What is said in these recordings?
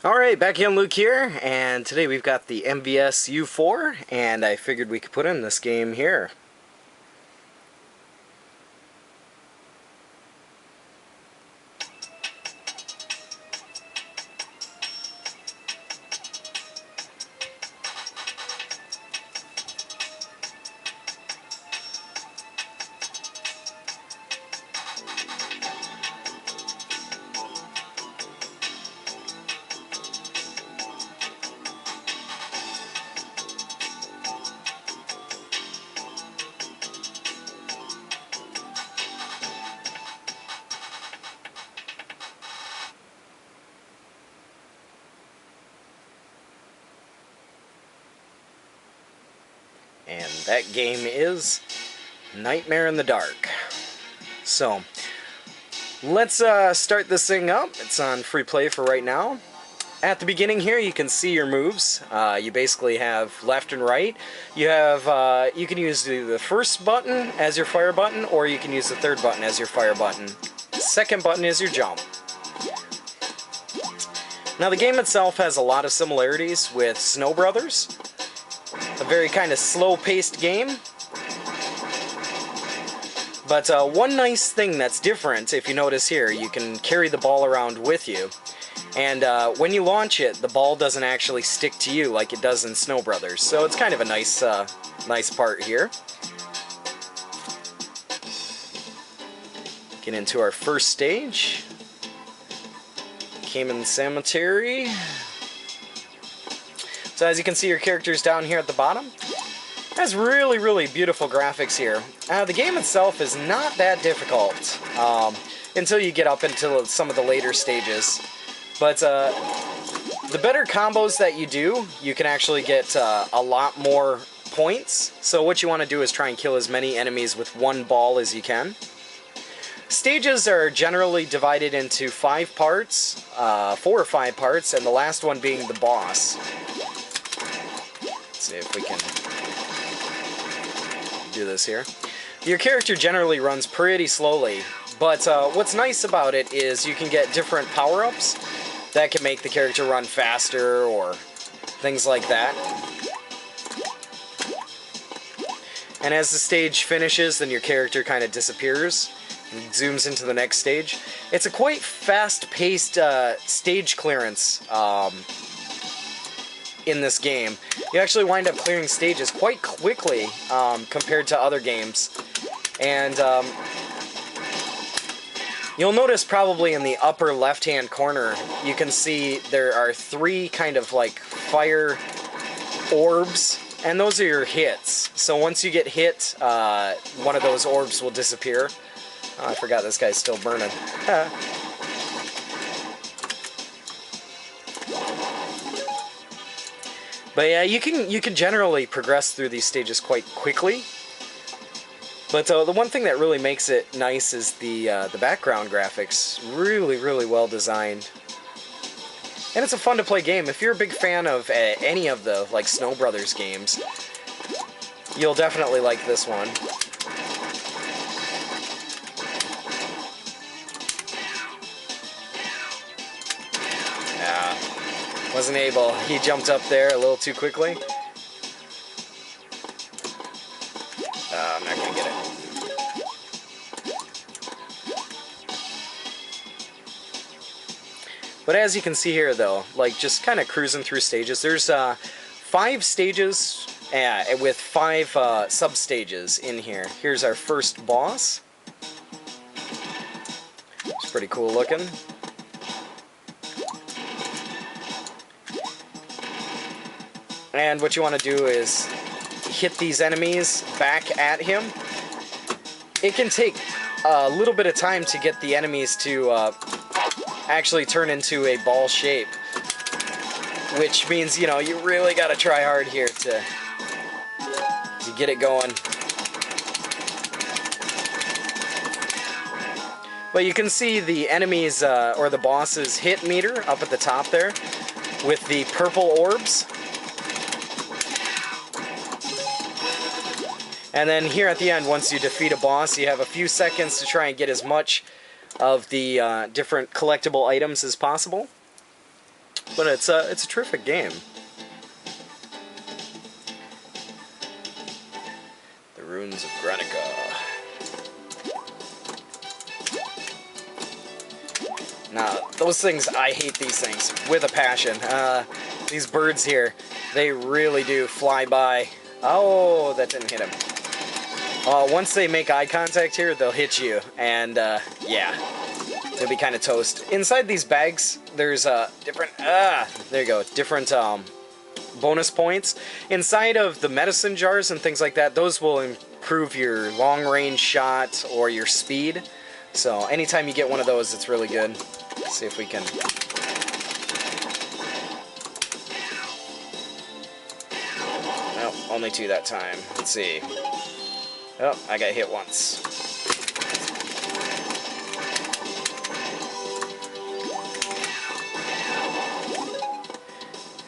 Alright, back again, Luke here, and today we've got the MVS U4, and I figured we could put in this game here. And that game is Nightmare in the Dark. So, let's start this thing up. It's on free play for right now. At the beginning here, you can see your moves. You basically have left and right. You have you can use the first button as your fire button, or you can use the third button as your fire button. The second button is your jump. Now, the game itself has a lot of similarities with Snow Brothers. A very kind of slow-paced game. But one nice thing that's different, if you notice here, you can carry the ball around with you. And when you launch it, the ball doesn't actually stick to you like it does in Snow Brothers. So it's kind of a nice, nice part here. Get into our first stage. Cayman Cemetery. So as you can see, your character's down here at the bottom. It has really, really beautiful graphics here. The game itself is not that difficult until you get up into some of the later stages. But the better combos that you do, you can actually get a lot more points. So what you want to do is try and kill as many enemies with one ball as you can. Stages are generally divided into 5 parts, 4 or 5 parts, and the last one being the boss. See if we can do this here. Your character generally runs pretty slowly, but what's nice about it is you can get different power-ups that can make the character run faster or things like that. And as the stage finishes, then your character kind of disappears and zooms into the next stage. It's a quite fast-paced stage clearance in this game. You actually wind up clearing stages quite quickly compared to other games. And you'll notice probably in the upper left-hand corner, you can see there are 3 kind of like fire orbs, and those are your hits. So once you get hit, one of those orbs will disappear. Oh, I forgot this guy's still burning. But yeah, you can generally progress through these stages quite quickly. But the one thing that really makes it nice is the background graphics. Really, really well designed. And it's a fun to play game. If you're a big fan of any of the like Snow Brothers games, you'll definitely like this one. Wasn't able. He jumped up there a little too quickly. I'm not going to get it. But as you can see here, though, like just kind of cruising through stages, there's 5 stages with 5 sub-stages in here. Here's our first boss. It's pretty cool looking. And what you want to do is hit these enemies back at him. It can take a little bit of time to get the enemies to actually turn into a ball shape. Which means, you know, you really got to try hard here to get it going. But you can see the enemies, or the boss's hit meter up at the top there with the purple orbs. And then here at the end, once you defeat a boss, you have a few seconds to try and get as much of the different collectible items as possible. But it's a terrific game. The Ruins of Granica. Now, those things, I hate these things with a passion. These birds here, they really do fly by. Oh, that didn't hit him. Once they make eye contact here, they'll hit you, and yeah, they'll be kind of toast. Inside these bags, there's different, there you go, different bonus points. Inside of the medicine jars and things like that, those will improve your long-range shot or your speed. So anytime you get one of those, it's really good. Let's see if we can... Nope, only 2 that time. Let's see. Oh, I got hit once.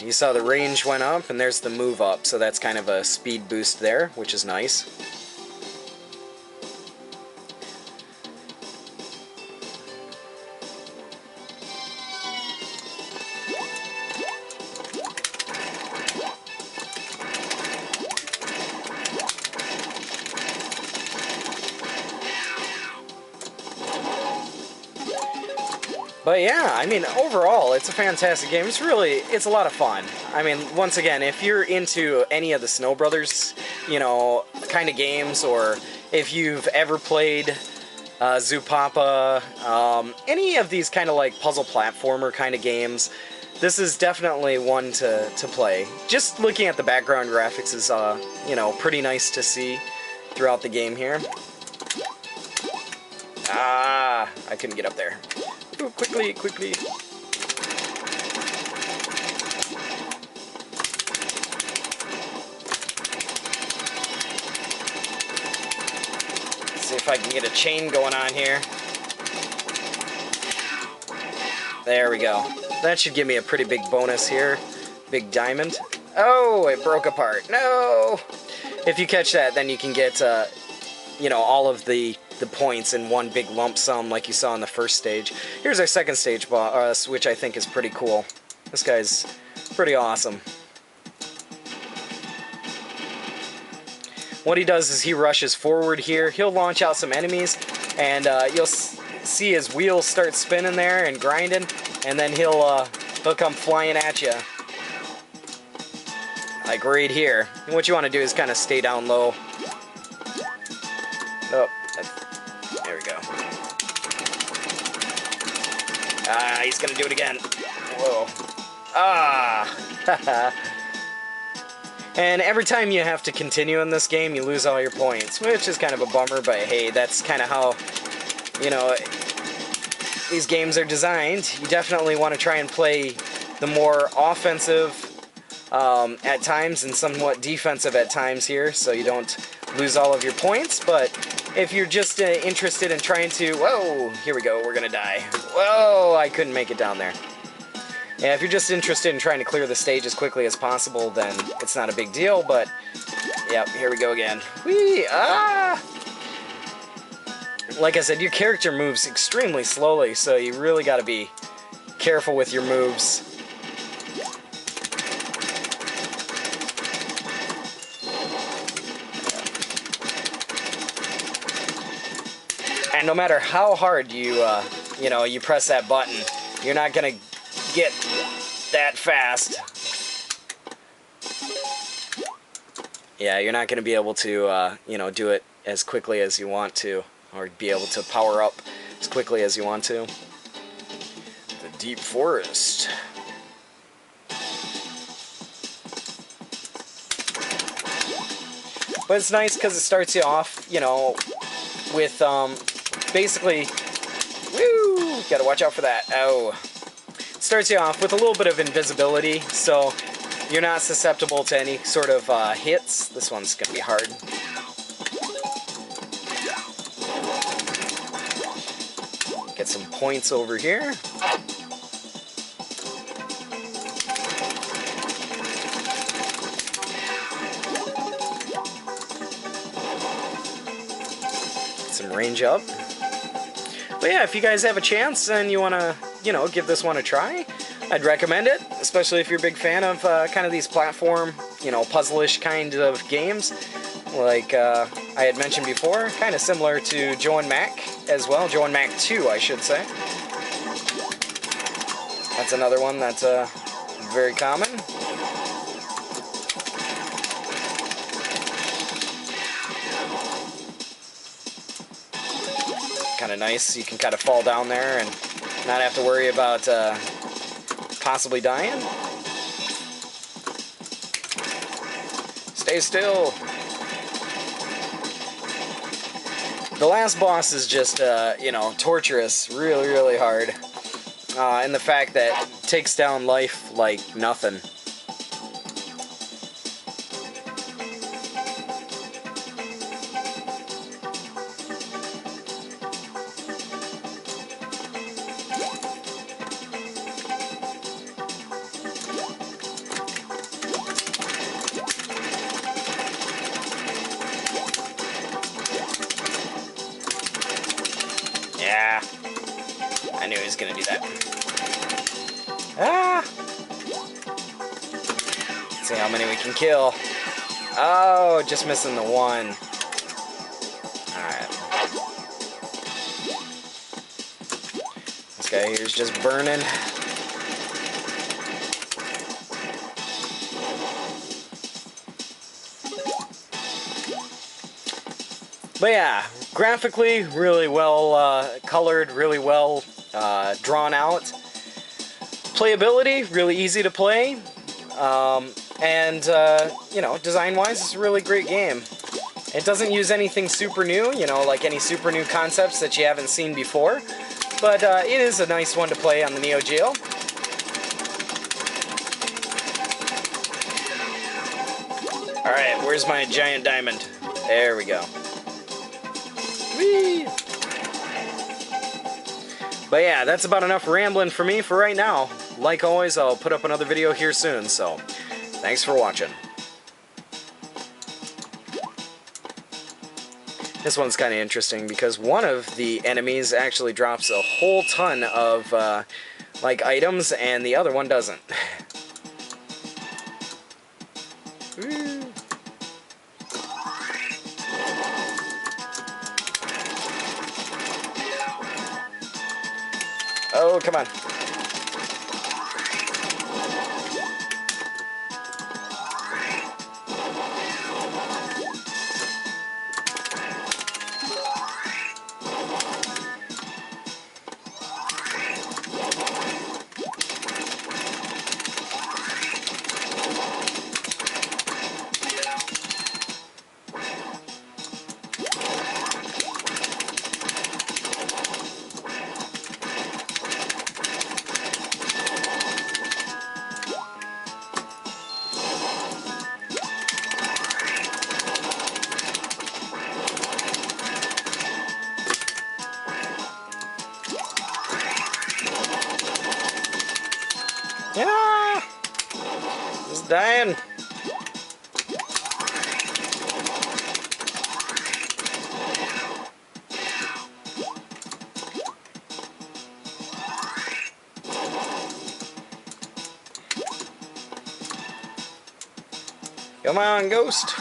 You saw the range went up, and there's the move up, so that's kind of a speed boost there, which is nice. But yeah, I mean, overall, it's a fantastic game. It's a lot of fun. I mean, once again, if you're into any of the Snow Brothers, you know, kind of games, or if you've ever played Zoo Papa, any of these kind of like puzzle platformer kind of games, this is definitely one to play. Just looking at the background graphics is, you know, pretty nice to see throughout the game here. Ah, I couldn't get up there. Ooh, quickly, quickly. See if I can get a chain going on here. There we go. That should give me a pretty big bonus here. Big diamond. Oh, it broke apart. No! If you catch that, then you can get, you know, all of the points in one big lump sum like you saw in the first stage. Here's our second stage boss, which I think is pretty cool. This guy's pretty awesome. What he does is he rushes forward here. He'll launch out some enemies, and you'll see his wheels start spinning there and grinding, and then he'll come flying at you. Like right here. And what you want to do is kind of stay down low. Oh. There we go. Ah, he's gonna do it again. Whoa. Ah! And every time you have to continue in this game, you lose all your points, which is kind of a bummer, but hey, that's kind of how, you know, these games are designed. You definitely want to try and play the more offensive at times and somewhat defensive at times here, so you don't lose all of your points, but if you're just interested in trying to... Whoa! Here we go, we're gonna die. Whoa! I couldn't make it down there. Yeah, if you're just interested in trying to clear the stage as quickly as possible, then it's not a big deal, but... Yep, here we go again. Whee! Ah! Like I said, your character moves extremely slowly, so you really gotta be careful with your moves. And no matter how hard you know, you press that button, you're not gonna get that fast. Yeah, you're not gonna be able to, you know, do it as quickly as you want to, or be able to power up as quickly as you want to. The Deep Forest. But it's nice because it starts you off, you know, with, basically, woo, gotta watch out for that. Oh. It starts you off with a little bit of invisibility, so you're not susceptible to any sort of hits. This one's gonna be hard. Get some points over here. Get some range up. But yeah, if you guys have a chance and you want to, you know, give this one a try. I'd recommend it, especially if you're a big fan of kind of these platform, you know, puzzle-ish kind of games. Like I had mentioned before, kind of similar to Joe and Mac as well. Joe and Mac 2, I should say. That's another one that's very common. Kind of nice. You can kind of fall down there and not have to worry about possibly dying. Stay still. The last boss is just, you know, torturous, really, really hard. And the fact that it takes down life like nothing. Yeah, I knew he was gonna do that. Ah! Let's see how many we can kill. Oh, just missing the one. Alright. This guy here's just burning. But yeah, graphically, really well colored, really well drawn out. Playability, really easy to play. And, you know, design-wise, it's a really great game. It doesn't use anything super new, you know, like any super new concepts that you haven't seen before. But it is a nice one to play on the Neo Geo. Alright, where's my giant diamond? There we go. Whee! But yeah, that's about enough rambling for me for right now. Like always, I'll put up another video here soon, so thanks for watching. This one's kind of interesting because one of the enemies actually drops a whole ton of like items and the other one doesn't. Woo. Oh, come on. Yeah! Just dying. Come on, ghost.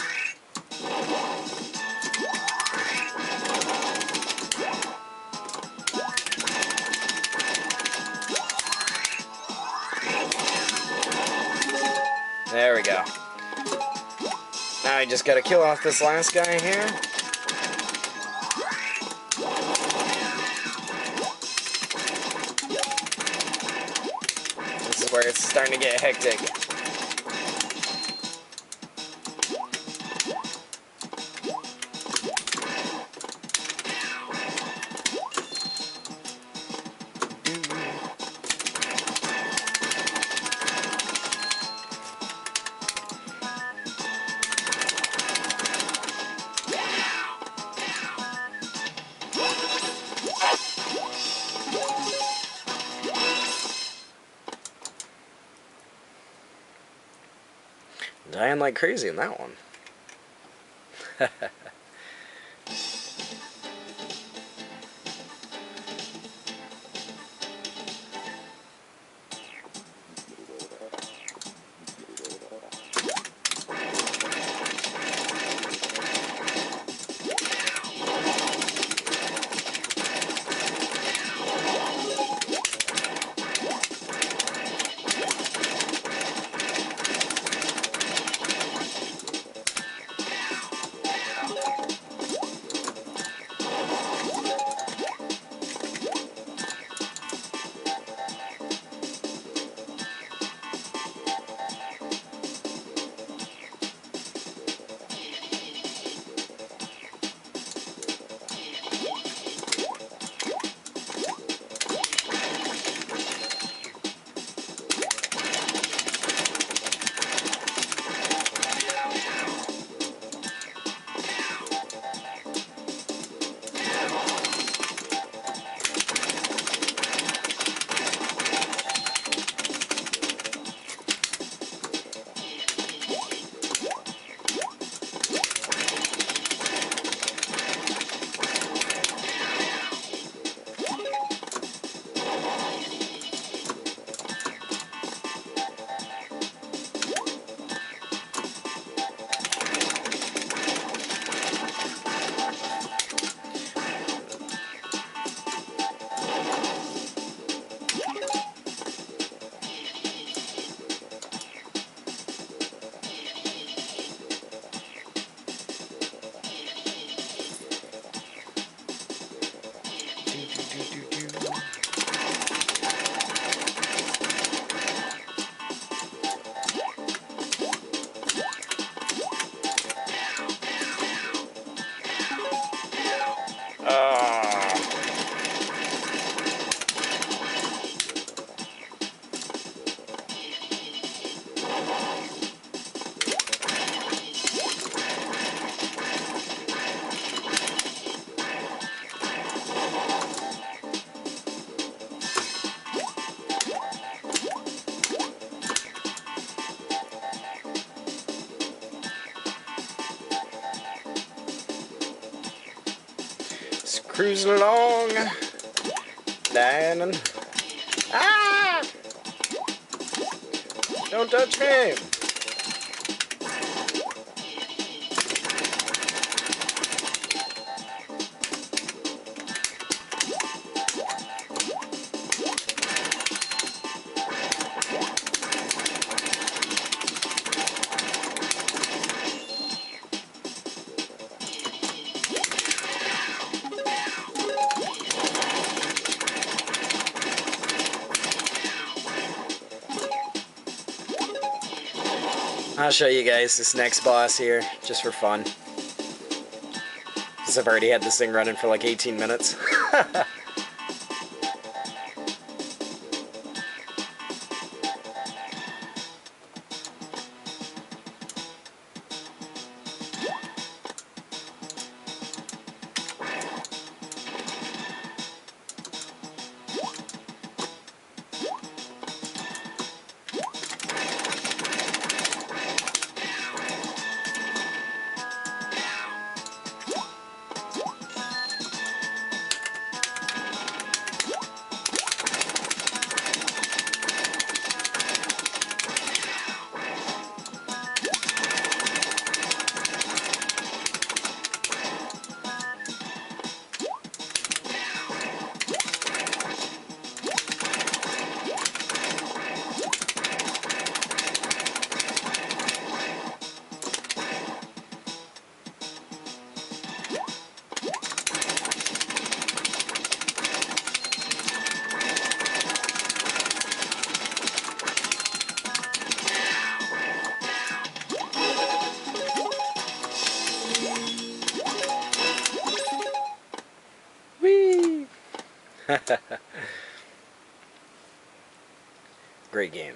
There we go. Now I just gotta kill off this last guy here. This is where it's starting to get hectic. Dying like crazy in that one. Cruising along. Dying. Ah! Don't touch me! I'll show you guys this next boss here, just for fun. Because I've already had this thing running for like 18 minutes. Whee! Great game.